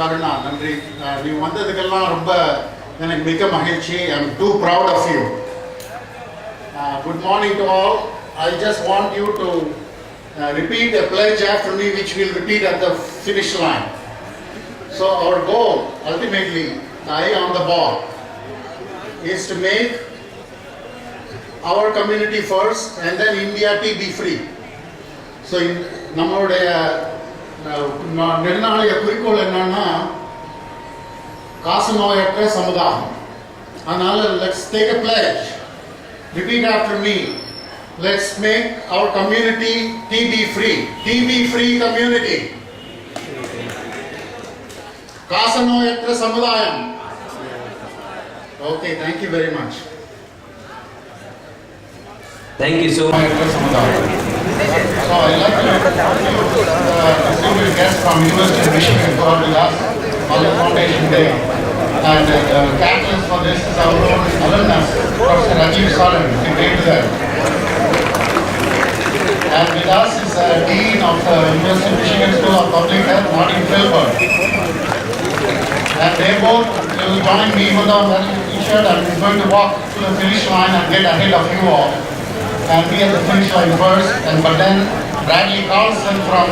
கருணா நன்றி. நீ வந்ததுக்கெல்லாம் ரொம்ப எனக்கு மிக்க மகிழ்ச்சி. I am too proud of you. Good morning to all. I just want you to repeat a pledge after me, which we'll repeat at the finish line. So our goal, ultimately, the eye on the ball, is to make our community first and then India TB free. So நம்மளுடைய நெடுநாளைய குறிக்கோள் என்னன்னா காசநோயற்ற சமுதாயம். அதனால let's take a pledge. Repeat after me. Let's make our community TB free. TB free community. காசநோயற்ற சமுதாயம். Okay, thank you very much. Thank you so much. So I'd like to distinguished guests from University of Michigan who are with us on the Foundation Day. And the catalyst for this is our own alumnus, Professor Rajiv Saran. We pray to them. And with us is the Dean of the University of Michigan School of Public Health, Martin Filbert. And they both will join me, even though I'm wearing a t-shirt, and I'm going to walk to the finish line and get ahead of you all. And be at the finish line first, but then Bradley Carlson from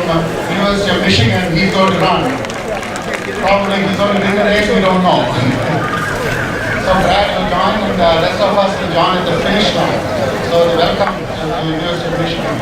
University of Michigan, he's going to run. Probably he's going to win the race, we don't know. So Brad will join, and the rest of us will join at the finish line. So welcome to the University of Michigan.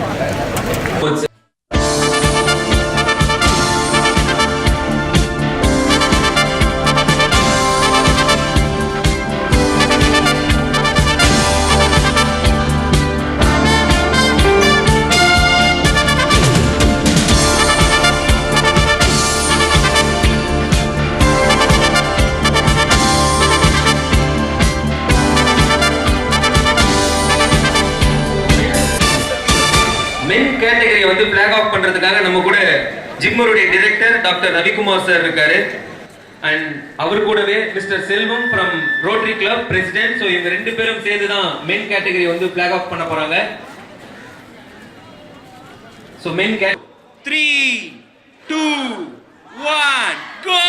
Category வந்து black of பண்றதுக்காக நம்ம கூட ஜிம்மருடைய director doctor Ravikumar sir இருக்காரு. And அவர் கூடவே mister Selvam from rotary club president. So இவங்க ரெண்டு பேரும் சேர்ந்து தான் மென் கேட்டகரி வந்து பிளாக் ஆஃப் பண்ண போறாங்க. ஸோ மென் 3, 2, 1 கோ.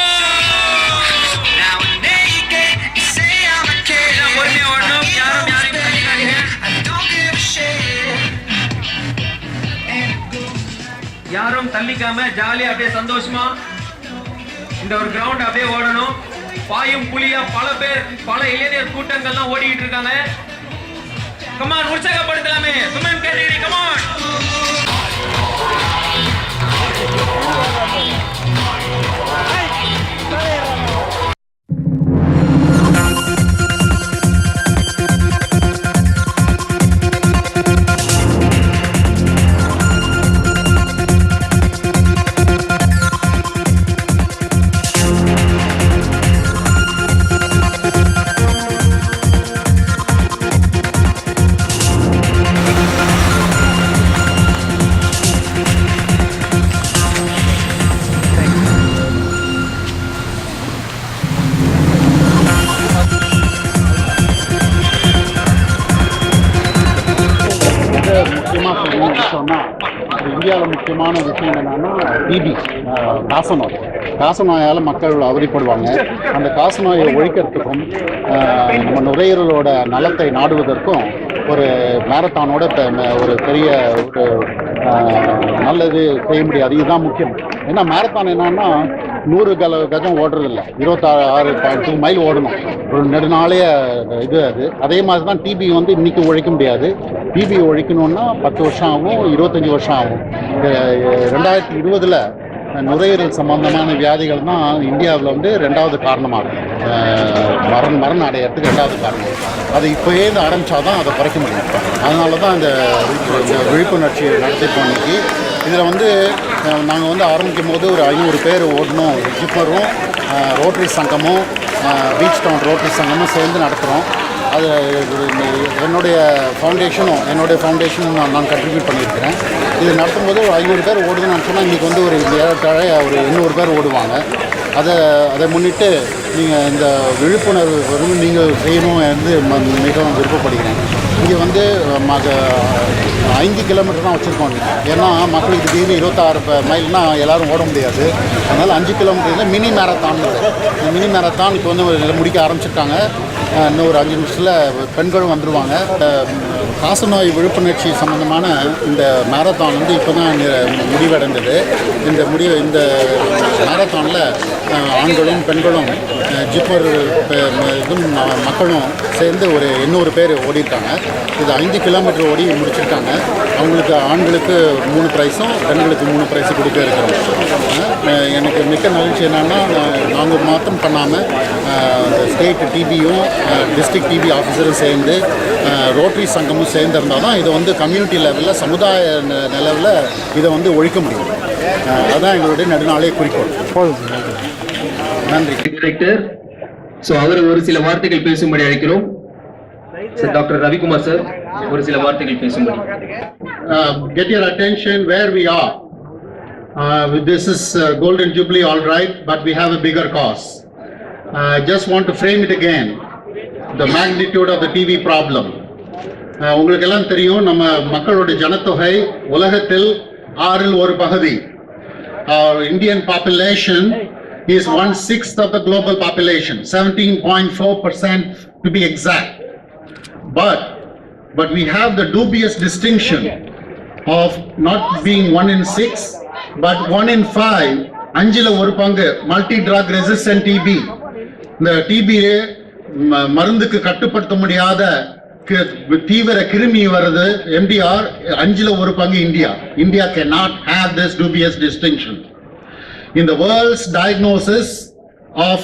யாரும் தள்ளிக்காம ஜாலியா அப்படியே சந்தோஷமா இந்த ஒரு கிரவுண்ட் அப்படியே ஓடணும். பாயும் புலியா பல இளைஞர் கூட்டங்கள்லாம் ஓடிட்டு இருக்காங்க. கமான், உற்சாகப்படுத்தலாமே. Suman category come on. இந்தியாவில் முக்கியமான விஷயம் என்னன்னா டிபி, காசநோயால் மக்கள் அவதிப்படுவாங்க. அந்த காசநோயை ஒழிக்கிறதுக்கும் நம்ம நுரையீரலோட நலத்தை நாடுவதற்கும் ஒரு மாரத்தானோட ஒரு பெரிய ஒரு நல்லது செய்ய முடியாது. இதுதான் முக்கியம். ஏன்னா மாரத்தான் என்னன்னா 100 கஜம் ஓடுறதில்ல, 26.2 மைல் ஓடணும். ஒரு நெடுநாளைய இது அது. அதே மாதிரி தான் டிபி வந்து இன்றைக்கி ஒழிக்க முடியாது. டிபி ஒழிக்கணுன்னா 10 வருஷம் ஆகும், 25 வருஷம் ஆகும். 2020 நுரையீரல் சம்பந்தமான வியாதிகள் தான் இந்தியாவில் வந்து 2வது காரணமாகும். மரணம் அடையிறதுக்கு 2வது காரணம். அது இப்போயே ஆரம்பித்தா தான் அதை குறைக்க முடியும். அதனால தான் இந்த விழிப்புணர்ச்சி நடத்திப்போம் இன்னைக்கு. இதில் வந்து நாங்கள் வந்து ஆரம்பிக்கும் போது ஒரு 500 பேர் ஓடணும். ஜிப்பரும் ரோட்டரி சங்கமும் பீச் டவுன் ரோட்டரி சங்கமும் சேர்ந்து நடத்துகிறோம். அது என்னுடைய ஃபவுண்டேஷனும் நான் கண்ட்ரிபியூட் பண்ணியிருக்கிறேன். இது நடத்தும்போது ஒரு 500 பேர் ஓடுதுன்னு சொன்னால் இன்றைக்கி வந்து ஒரு 800 பேர் ஓடுவாங்க. அதை முன்னிட்டு நீங்கள் இந்த விழிப்புணர்வு வரும் நீங்கள் செய்யணும் என்று மிகவும் விருப்பப்படுகிறேன். இங்கே வந்து 5 கிலோமீட்டர் தான் வச்சுருக்கோம். ஏன்னா மக்களுக்கு திடீர்னு 26 மைல்னால் எல்லோரும் ஓட முடியாது. அதனால் 5 கிலோமீட்டரில் மினி மேரத்தான். இந்த மினி மேரத்தான் இப்போ வந்து முடிக்க ஆரம்பிச்சிருக்காங்க. இன்னும் ஒரு 5 நிமிஷத்தில் பெண்களும் வந்துடுவாங்க. காசநோய் விழிப்புணர்ச்சி சம்பந்தமான இந்த மேரத்தான் வந்து இப்போ தான் முடிவடைந்தது. இந்த மேரத்தானில் ஆண்களும் பெண்களும் ஜிப்பர் இதுவும் மக்களும் சேர்ந்து ஒரு 800 பேர் ஓடிருக்காங்க. இது 5 கிலோமீட்டர் ஓடி முடிச்சிருக்காங்க. அவங்களுக்கு ஆண்களுக்கு 3 ப்ரைஸும் பெண்களுக்கு 3 ப்ரைஸும் கொடுக்க இருக்கிறோம். எனக்கு மிக்க மகிழ்ச்சி என்னென்னா நாங்கள் மாத்திரம் பண்ணாமல் ஸ்டேட் டிபியும் டிஸ்ட்ரிக்ட் டிபி ஆஃபீஸரும் சேர்ந்து ரோட்டரி சங்கமும் சேர்ந்திருந்தால் தான் இதை வந்து கம்யூனிட்டி லெவலில் சமுதாய லெவலில் இதை வந்து ஒழிக்க முடியும். அதுதான் எங்களுடைய நெடுநாளைய குறிக்கோள். நன்றி. டைரக்டர் அவர் ஒரு சில வார்த்தைகள் பேசும்படி அழைக்கிறோம். டாக்டர் ரவிக்குமார் சார் ஒரு சில வார்த்தைகள் பேசும்படி. Get your attention where we are. This is Golden Jubilee, all right, but we have a bigger cause. I just want to frame it again, the magnitude of the TB problem. உங்களுக்கு எல்லாம் தெரியும், நம்ம மக்களோட ஜனத்தொகை உலகத்தில் 6ல் ஒரு பகுதி. Our Indian population is 1/6 of the global population, 17.4% to be exact. But we have the dubious distinction of not being 1 in 6, but 1 in 5, 5ல ஒரு பங்கு multi-drug resistant TB. இந்த TB மருந்துக்கு கட்டுப்படுத்த முடியாத தீவிர கிருமி வருது, MDR, 5ல ஒரு பங்கு India. India cannot have this dubious distinction. In the world's diagnosis of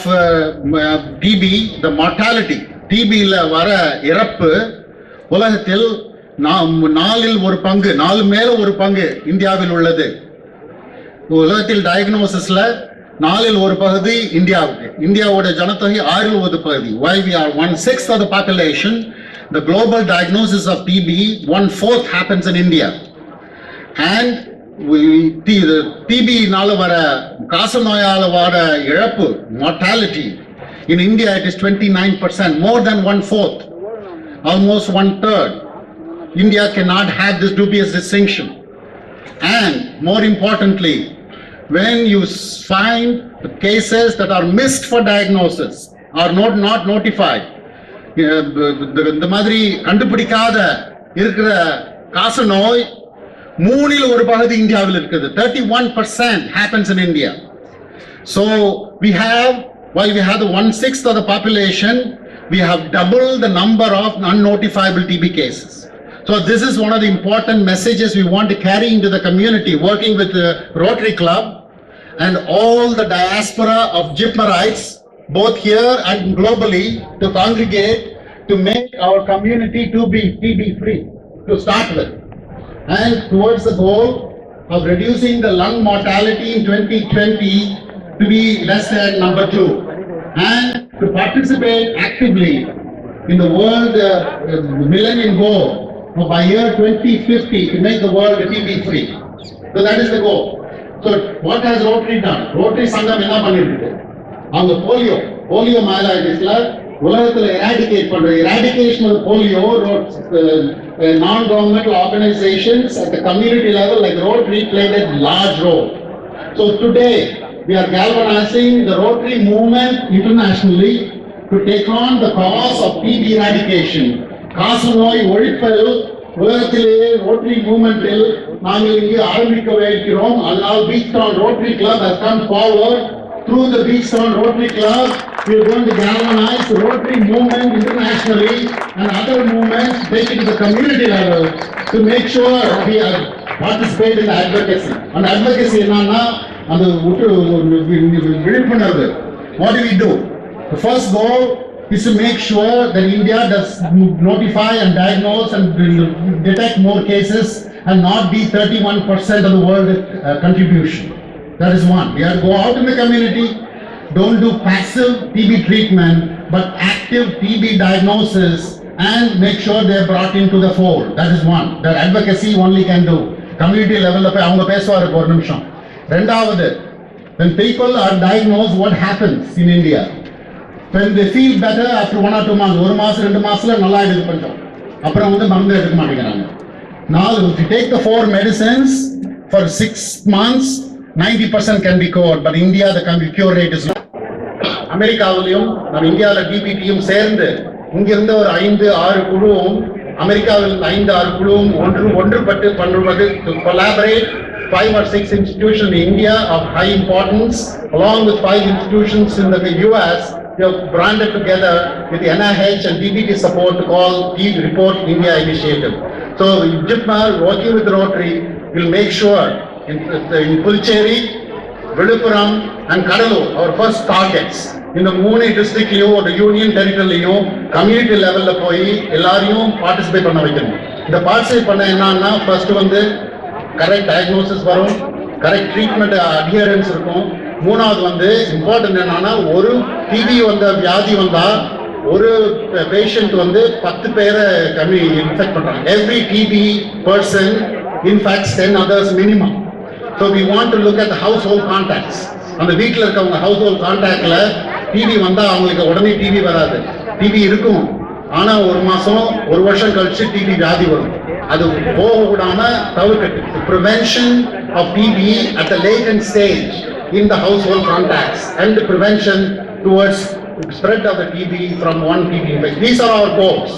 TB, the mortality, TB-ல வர இறப்பு உலகத்தில் 4ல் ஒரு பங்கு, 4 மேல ஒரு பங்கு இந்தியாவில் உள்ளது. உலகத்தில் டயக்னோசிஸ்ல 4ல் ஒரு பகுதி இந்தியாவுக்கு. இந்தியாவோட ஜனத்தொகை 6ல் ஒரு பகுதி. Why we are 1/6 of the population? The global diagnosis of TB, 1/4 happens in India. And TB-னால வர காசநோயால வர இழப்பு, mortality, in India it is 29%, more than 1/4, almost 1/3. India cannot have this dubious distinction. And more importantly, when you find cases that are missed for diagnosis, are not notified, இந்த மாதிரி கண்டுபிடிக்காத இருக்கிற காசநோய் 3ல் ஒரு பகுதி இந்தியாவில் இருக்குது. 31% happens in India. So while we have the 1/6 of the population, we have doubled the number of unnotifiable TB cases. So this is one of the important messages we want to carry into the community, working with the Rotary Club and all the diaspora of Jipmerites, both here and globally, to congregate to make our community to be TB free to start with, and towards the goal of reducing the lung mortality in 2020 to be less than number 2, and to participate actively in the world millennium goal of by year 2050 to make the world TB free. So that is the goal. So what has Rotary done? Rotary Sangam enna pannirukku? Avanga polio malaisla உலகத்துல eradicate பண்ற eradication of polio, non-governmental organizations at the community level like Rotary played a large role. So today we are galvanizing the Rotary movement internationally to take on the cause of TB eradication. காசநோய் ஒழிப்பதில் உலகத்திலேயே Rotary மூவ்மெண்டில் நாங்கள் இங்கே ஆரம்பிக்க வைக்கிறோம். அதனால் Beachtown Rotary Club has come forward. Through the Beachtown Rotary Club, we are going to galvanize the Rotary movement internationally and other movements, take it to the community level to make sure we participate in the advocacy. And advocacy என்னன்னா அந்த விழிப்புணர்வு. What do we do? The first goal is to make sure that India does notify and diagnose and detect more cases and not be 31% of the world contribution. That is one. We have to go out in the community, don't do passive TB treatment, but active TB diagnosis and make sure they are brought into the fold. That is one. That advocacy only can do. Community level la avanga pesvaru ஒரு நிமிஷம். ரெண்டாவது When people are diagnosed, what happens in India? When they feel better after 1 or 2 months, ஒரு மாசம் 2 மாசத்துல நல்லா ஆயிடுது கொஞ்சம், அப்புறம் மருந்து எடுக்க மாட்டேங்கிறாங்க. Now if you take the 4 medicines for 6 months, 90% can be cured, but India the cure rate is low. அமெரிக்காவிலும் நம்ம இந்தியாவில் டிபிடியும் சேர்ந்து இங்கிருந்து ஒரு 5-6 குழுவும் அமெரிக்காவில் 5-6 குழுவும் ஒன்றுபட்டு பண்ணுவது to collaborate 5 or 6 institutions in India of high importance along with 5 institutions in the US. We have branded together with NIH and DBT support to call Report India Initiative. So JIPMER working with Rotary will make sure in Puducherry, Viluppuram and Kadalur, our first targets, in the 3 districtலயும் ஒரு union டெரிட்டரியிலயும் community லெவல்ல போய் எல்லாரையும் participate பண்ண வைக்கணும். இந்த participate பண்ண என்னன்னா first correct diagnosis வரும், கரெக்ட் ட்ரீட்மெண்ட் அடியரன்ஸ் இருக்கும். மூணாவது இம்பார்ட்டன்ட் என்னன்னா ஒரு டிபி வியாதி வந்தா ஒரு பேஷண்ட் 10 பேரை இன்ஃபெக்ட் பண்றாங்க. Every TB person infects 10 others minimum. So we want to look at the household contacts. அந்த வீட்டில் இருக்கவங்க ஹவுஸ்ஹோல்ட் கான்டாக்ட்ல டிபி வந்தா அவங்களுக்கு உடனே டிபி வராது, டிபி இருக்கும், ஆனா 1 மாசம் 1 வருஷம் கழிச்சு டிபி வியாதி வரும். அது போக விடாம தவிர்க்கட்டு. Prevention of TB at the latent stage in the household contacts and the prevention towards spread of the TB from one TB infection. These are our goals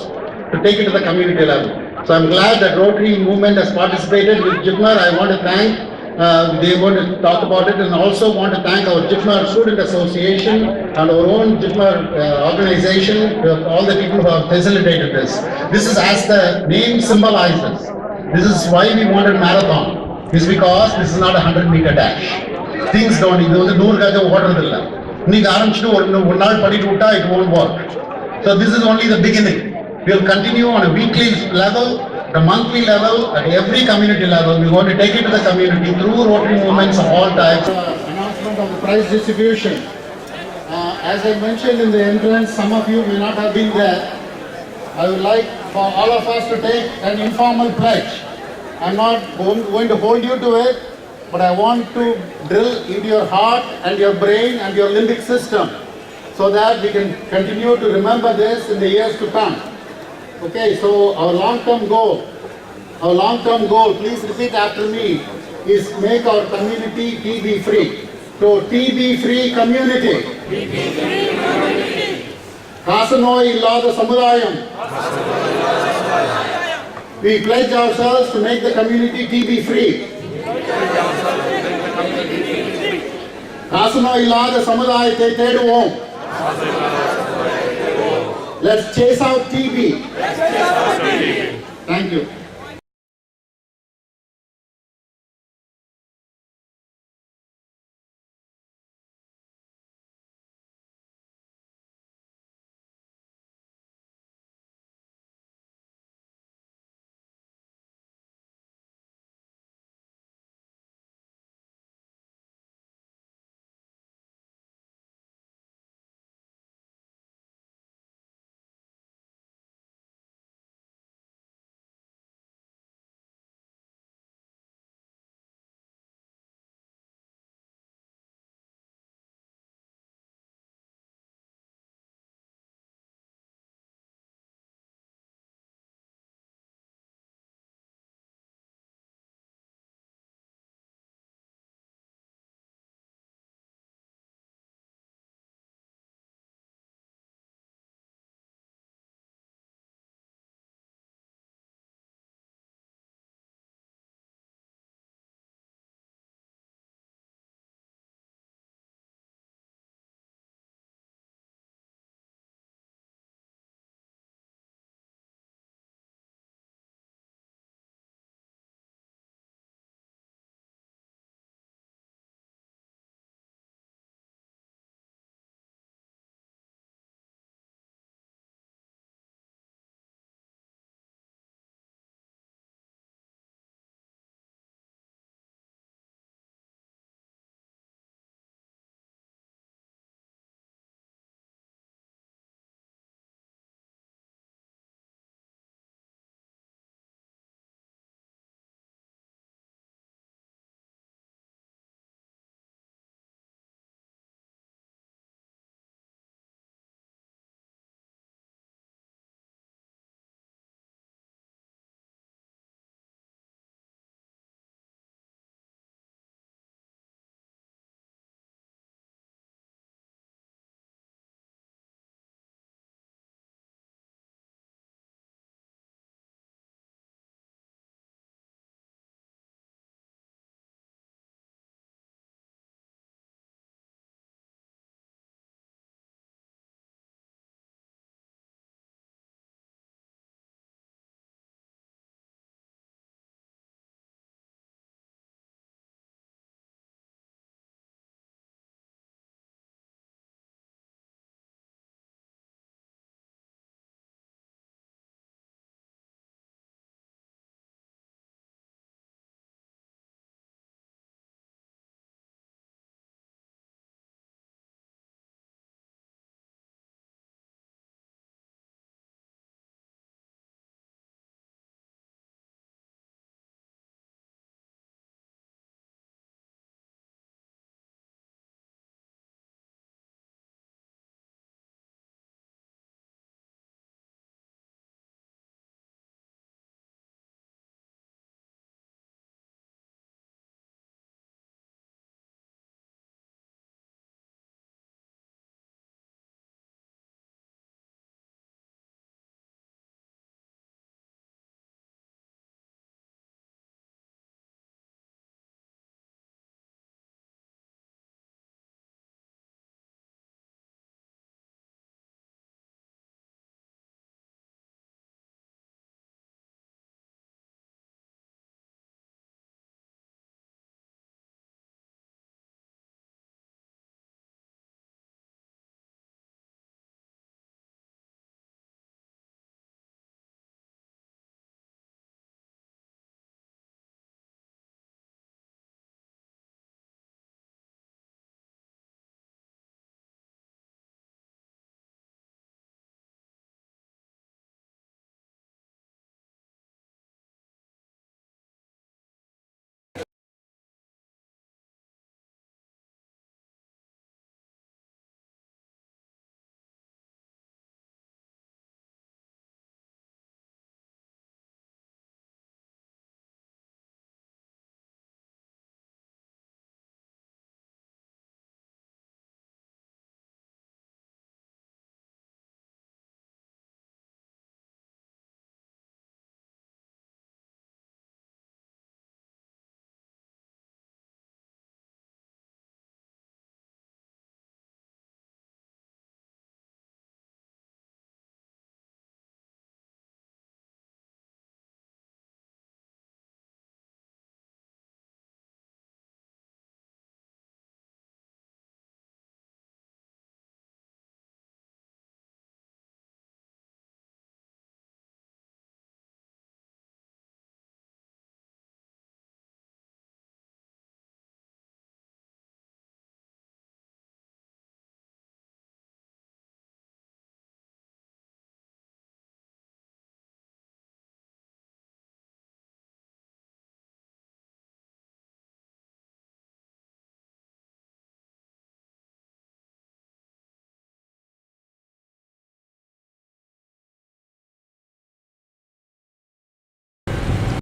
to take it to the community level. So I'm glad that Rotary movement has participated with JIPMER. I want to thank they want to talk about it, and also want to thank our JIPMER Student Association and our own JIPMER organization, all the people who have facilitated this. This is as the name symbolizes. This is why we wanted marathon. Is because this is not a 100-meter dash. Things don't. இது 100 கஜம் ஓடுறது இல்ல. இன்னைக்கு ஆரம்பிச்சிட்டு ஒரு நாள் பண்ணிட்டு விட்டா it won't work. So this is only the beginning. We will continue on a weekly level, the monthly level, at every community level. We want to take it to the community through Rotary movements of all types. Announcement of the prize distribution. As I mentioned in the entrance, some of you may not have been there. I would like for all of us to take an informal pledge. I'm not going to hold you to it, but I want to drill into your heart and your brain and your limbic system so that we can continue to remember this in the years to come. Okay, so our long-term goal, please repeat after me, is make our community TB free. So TB free community. காசநோய் இல்லாத சமுதாயம். We pledge ourselves to make the community TB free. காசநோய் இல்லாத சமுதாயத்தை தேடுவோம். Let's chase out TB. Thank you.